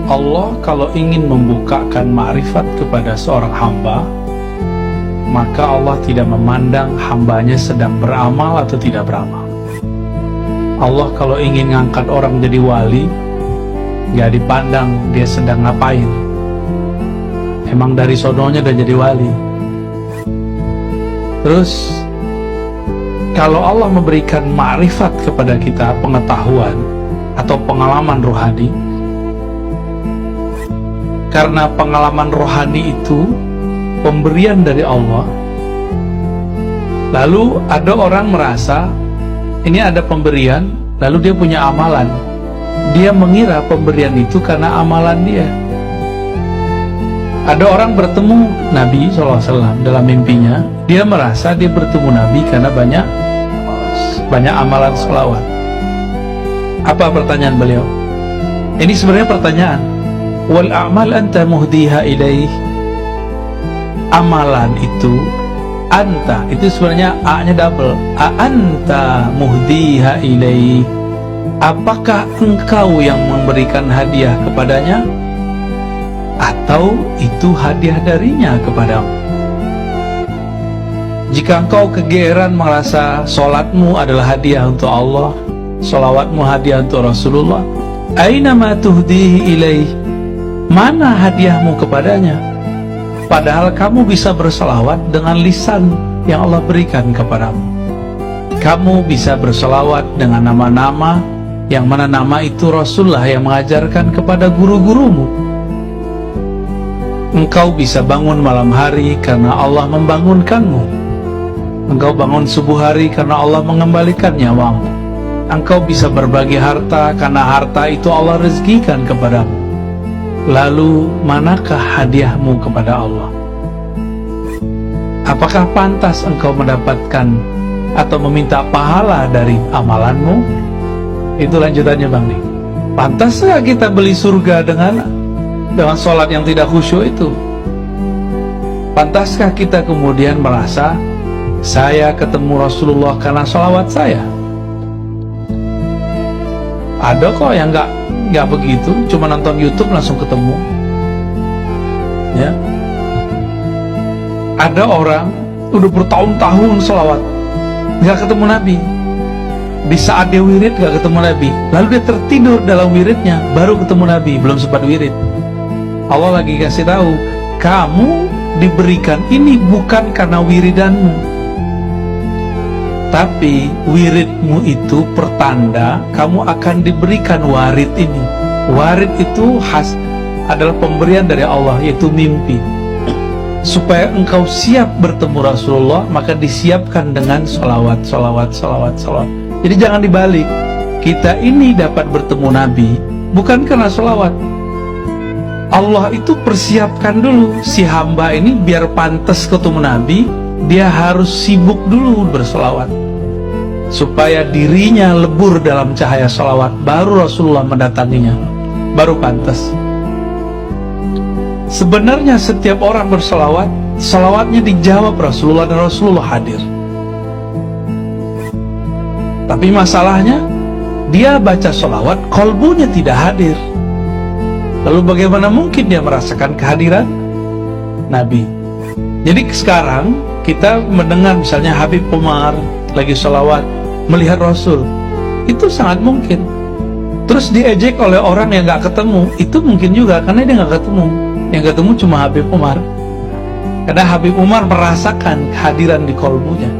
Allah kalau ingin membukakan ma'rifat kepada seorang hamba, maka Allah tidak memandang hambanya sedang beramal atau tidak beramal. Allah kalau ingin ngangkat orang jadi wali, gak dipandang dia sedang ngapain. Emang dari sononya udah jadi wali. Terus kalau Allah memberikan ma'rifat kepada kita, pengetahuan atau pengalaman rohani, karena pengalaman rohani itu pemberian dari Allah, lalu ada orang merasa ini ada pemberian, lalu dia punya amalan, dia mengira pemberian itu karena amalan dia. Ada orang bertemu Nabi SAW dalam mimpinya, dia merasa dia bertemu Nabi karena banyak amalan sholawat. Apa pertanyaan beliau? Ini sebenarnya pertanyaan. Wal a'mal anta muhdiha ilaih. Amalan itu anta, itu sebenarnya a-nya double. Anta muhdiha ilaih. Apakah engkau yang memberikan hadiah kepadanya, atau itu hadiah darinya kepadamu? Jika engkau kegeeran merasa sholatmu adalah hadiah untuk Allah, sholawatmu hadiah untuk Rasulullah, aina ma tuhdihi ilaih, mana hadiahmu kepadanya? Padahal kamu bisa berselawat dengan lisan yang Allah berikan kepadamu. Kamu bisa berselawat dengan nama-nama yang mana nama itu Rasulullah yang mengajarkan kepada guru-gurumu. Engkau bisa bangun malam hari karena Allah membangunkanmu. Engkau bangun subuh hari karena Allah mengembalikan nyawamu. Engkau bisa berbagi harta karena harta itu Allah rezekikan kepadamu. Lalu manakah hadiahmu kepada Allah? Apakah pantas engkau mendapatkan atau meminta pahala dari amalanmu? Itu lanjutannya Bang Dik. Pantaskah kita beli surga dengan sholat yang tidak khusyuk itu? Pantaskah kita kemudian merasa saya ketemu Rasulullah karena sholawat saya? Ada kok yang nggak begitu, cuma nonton YouTube langsung ketemu. Ya, ada orang udah bertahun-tahun sholawat nggak ketemu Nabi. Di saat dia wirid nggak ketemu Nabi, lalu dia tertidur dalam wiridnya, baru ketemu Nabi, belum sempat wirid. Allah lagi kasih tahu, kamu diberikan ini bukan karena wiridanmu, tapi wiridmu itu pertanda kamu akan diberikan warid ini. Warid itu adalah pemberian dari Allah, yaitu mimpi. Supaya engkau siap bertemu Rasulullah, maka disiapkan dengan sholawat. Jadi jangan dibalik. Kita ini dapat bertemu Nabi bukan karena sholawat. Allah itu persiapkan dulu si hamba ini biar pantas ketemu Nabi, dia harus sibuk dulu bersolawat supaya dirinya lebur dalam cahaya solawat, baru Rasulullah mendatanginya, baru pantas. Sebenarnya setiap orang bersolawat, solawatnya dijawab Rasulullah dan Rasulullah hadir. Tapi masalahnya dia baca solawat, kolbunya tidak hadir. Lalu bagaimana mungkin dia merasakan kehadiran Nabi? Jadi sekarang kita mendengar misalnya Habib Umar lagi sholawat melihat Rasul, itu sangat mungkin. Terus diejek oleh orang yang gak ketemu, itu mungkin juga karena dia gak ketemu. Yang ketemu cuma Habib Umar, karena Habib Umar merasakan kehadiran di kolbunya.